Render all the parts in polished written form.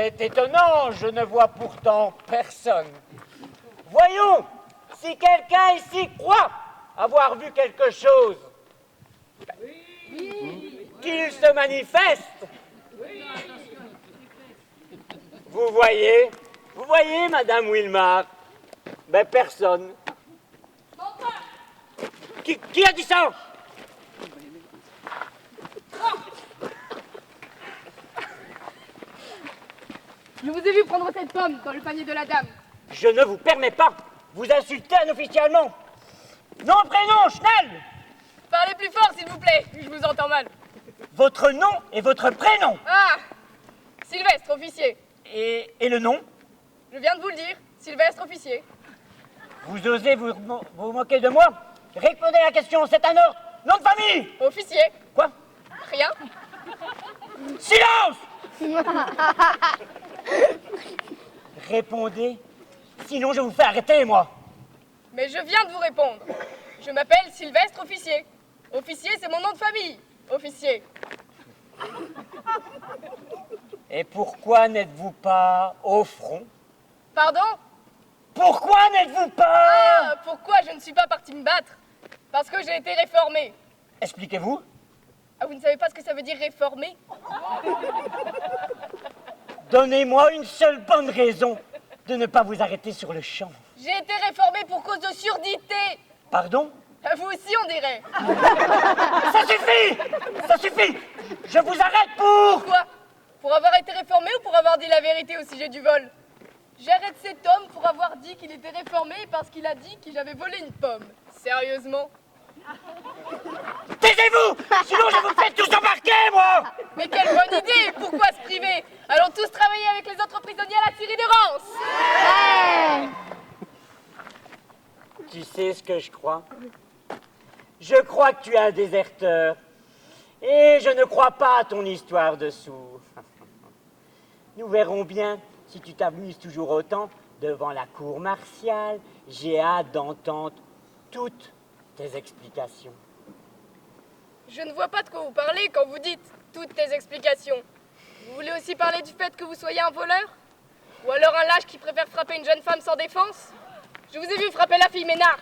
C'est étonnant, je ne vois pourtant personne. Voyons, si quelqu'un ici croit avoir vu quelque chose, qu'il se manifeste. Vous voyez, Madame Wilmar? Ben, personne. Qui a dit ça? Je vous ai vu prendre cette pomme dans le panier de la dame. Je ne vous permets pas. Vous insultez un officier allemand. Nom, prénom, Schnell. Parlez plus fort, s'il vous plaît, je vous entends mal. Votre nom et votre prénom. Ah, Sylvestre, officier. Et le nom? Je viens de vous le dire, Sylvestre, officier. Vous osez vous moquer de moi? Répondez à la question, c'est un ordre. Nom de famille? Officier. Quoi? Rien. Silence! Répondez, sinon je vous fais arrêter, moi. Mais je viens de vous répondre. Je m'appelle Sylvestre, officier. Officier, c'est mon nom de famille. Officier. Et pourquoi n'êtes-vous pas au front? Pardon? Pourquoi n'êtes-vous pas? Ah, pourquoi je ne suis pas partie me battre? Parce que j'ai été réformé. Expliquez-vous. Ah, vous ne savez pas ce que ça veut dire réformé? Donnez-moi une seule bonne raison de ne pas vous arrêter sur le champ. J'ai été réformé pour cause de surdité. Pardon? Vous aussi, on dirait. Ça suffit! Ça suffit! Je vous arrête pour... Quoi? Pour avoir été réformé ou pour avoir dit la vérité au sujet du vol? J'arrête cet homme pour avoir dit qu'il était réformé parce qu'il a dit qu'il avait volé une pomme. Sérieusement? Taisez-vous! Sinon je vous fais tous embarquer, moi! Mais quelle bonne idée! Pourquoi se priver? Allons tous travailler avec les autres prisonniers à la scierie de Rance! Tu sais ce que je crois? Je crois que tu es un déserteur. Et je ne crois pas à ton histoire de sourd. Nous verrons bien si tu t'amuses toujours autant devant la cour martiale. J'ai hâte d'entendre toutes tes explications. Je ne vois pas de quoi vous parlez quand vous dites toutes tes explications. Vous voulez aussi parler du fait que vous soyez un voleur? Ou alors un lâche qui préfère frapper une jeune femme sans défense? Je vous ai vu frapper la fille Ménard.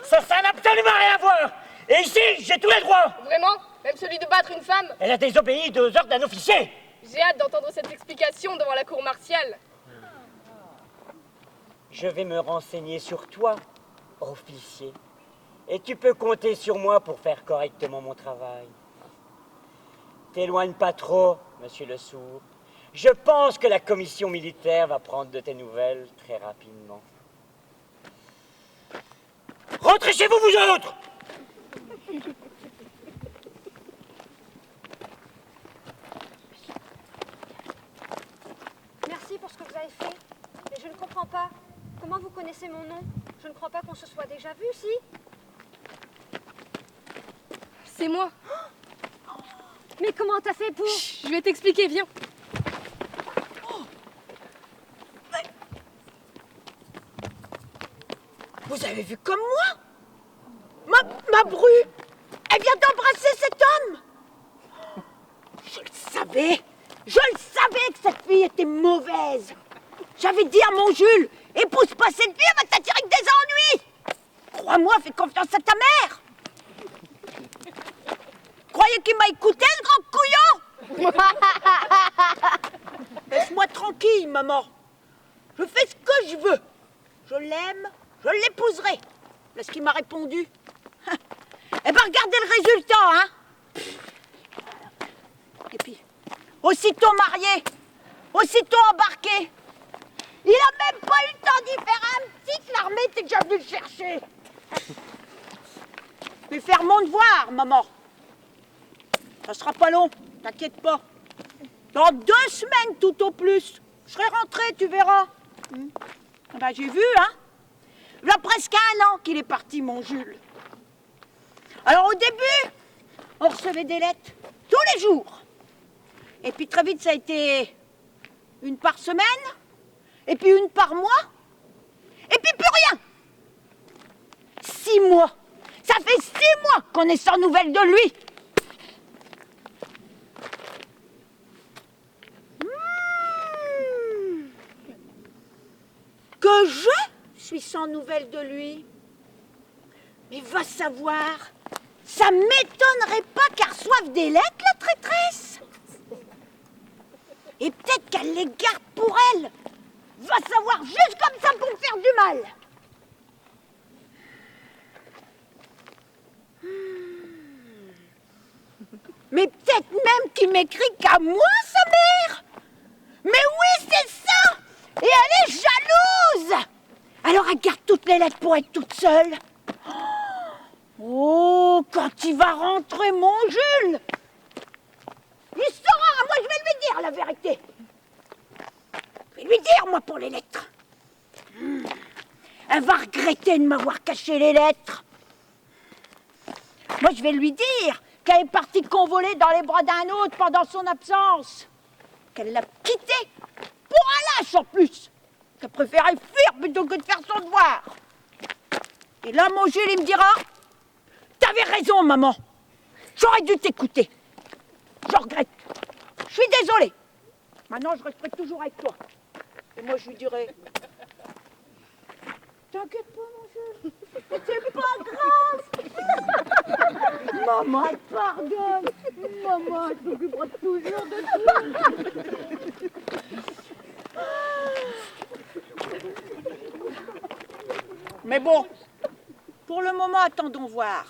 Ça n'a absolument rien à voir! Et ici, j'ai tous les droits! Vraiment? Même celui de battre une femme? Elle a désobéi aux ordres d'un officier! J'ai hâte d'entendre cette explication devant la cour martiale. Je vais me renseigner sur toi, officier. Et tu peux compter sur moi pour faire correctement mon travail. T'éloigne pas trop, monsieur le sourd. Je pense que la commission militaire va prendre de tes nouvelles très rapidement. Rentrez chez vous, vous autres! Merci pour ce que vous avez fait. Mais je ne comprends pas. Comment vous connaissez mon nom? Je ne crois pas qu'on se soit déjà vu, si? C'est moi. Mais comment t'as fait pour... Je vais t'expliquer, viens. Vous avez vu comme moi? Ma bru, elle vient d'embrasser cet homme. Je le savais que cette fille était mauvaise. J'avais dit à mon Jules, épouse pas cette fille, elle va t'attirer que des ennuis. Crois-moi, fais confiance à ta mère. Croyez qu'il m'a écouté, ce grand couillon? Laisse-moi tranquille, maman. Je fais ce que je veux. Je l'aime, je l'épouserai. Voilà ce qu'il m'a répondu. Eh ben, regardez le résultat, hein. Et puis, aussitôt marié, aussitôt embarqué. Il a même pas eu le temps d'y faire un petit que l'armée était déjà venue le chercher. Je vais faire mon devoir, maman. Ça sera pas long, t'inquiète pas. Dans 2 semaines tout au plus, je serai rentrée, tu verras. Ben, j'ai vu, hein. Il y a presque 1 an qu'il est parti, mon Jules. Alors au début, on recevait des lettres tous les jours. Et puis très vite, ça a été 1 par semaine, et puis 1 par mois, et puis plus rien. 6 mois. Ça fait 6 mois qu'on est sans nouvelles de lui. que je suis sans nouvelles de lui. Mais va savoir, ça m'étonnerait pas qu'elle reçoive des lettres, la traîtresse. Et peut-être qu'elle les garde pour elle. Va savoir, juste comme ça pour me faire du mal. Mais peut-être même qu'il m'écrit qu'à moi, sa mère. Mais oui, c'est ça. Et elle est jalouse. Alors elle garde toutes les lettres pour être toute seule. Oh, quand il va rentrer, mon Jules, il saura. Moi, je vais lui dire la vérité. Je vais lui dire, moi, pour les lettres. Elle va regretter de m'avoir caché les lettres. Moi, je vais lui dire qu'elle est partie convoler dans les bras d'un autre pendant son absence. Qu'elle l'a quitté pour un lâche en plus. Qu'elle préférait fuir plutôt que de faire son devoir. Et là, mon Jules, il me dira, t'avais raison, maman. J'aurais dû t'écouter. Je regrette. Je suis désolée. Maintenant, je resterai toujours avec toi. Et moi, je lui dirai, t'inquiète pas, mon Jules. C'est pas grave. Maman, elle te pardonne. Maman, elle s'occupera toujours de toi. Mais bon, pour le moment, attendons voir.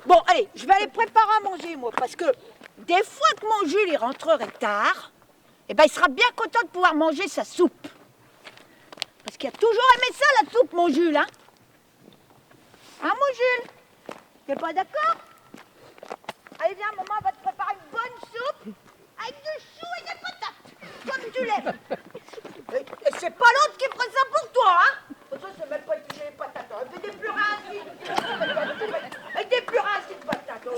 Bon, allez, je vais aller préparer à manger, moi, parce que des fois que mon Jules il rentrerait tard, eh ben, il sera bien content de pouvoir manger sa soupe. Parce qu'il a toujours aimé ça, la soupe, mon Jules, hein? Hein, mon Jules? T'es pas d'accord? Allez, viens, maman va te préparer une bonne soupe avec du chou et des patates, comme tu l'aimes. Et c'est pas l'autre qui ferait ça pour toi, hein? Ça, c'est même pas éplucher les patates. Hein. Fais des plurins acides. Avec des plurins acides de patates. Oh.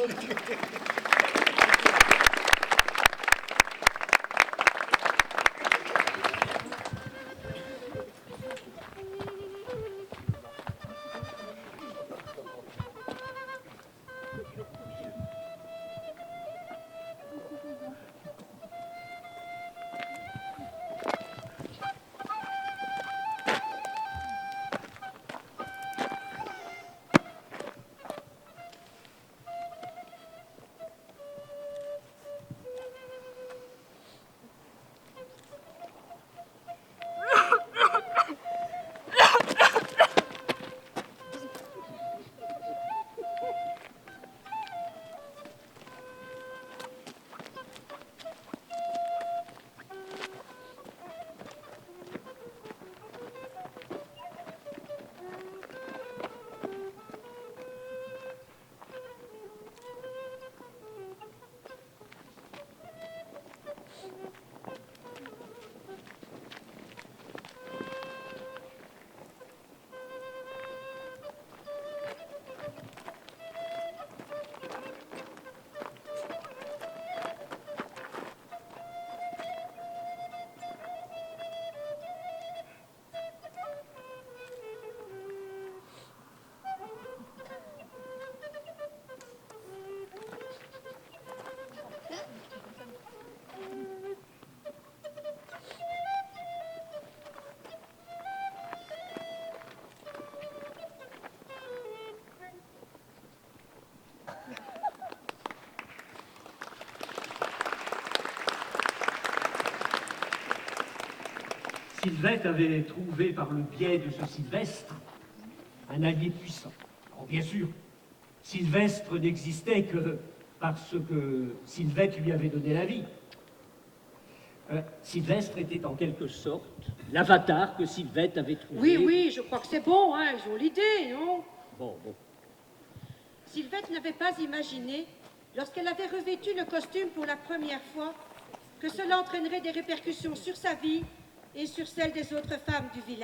Sylvette avait trouvé par le biais de ce Sylvestre un allié puissant. Alors bien sûr, Sylvestre n'existait que parce que Sylvette lui avait donné la vie. Sylvestre était en quelque sorte l'avatar que Sylvette avait trouvé. Oui, oui, je crois que c'est bon, hein, ils ont l'idée, non? Bon. Sylvette n'avait pas imaginé, lorsqu'elle avait revêtu le costume pour la première fois, que cela entraînerait des répercussions sur sa vie et sur celle des autres femmes du village.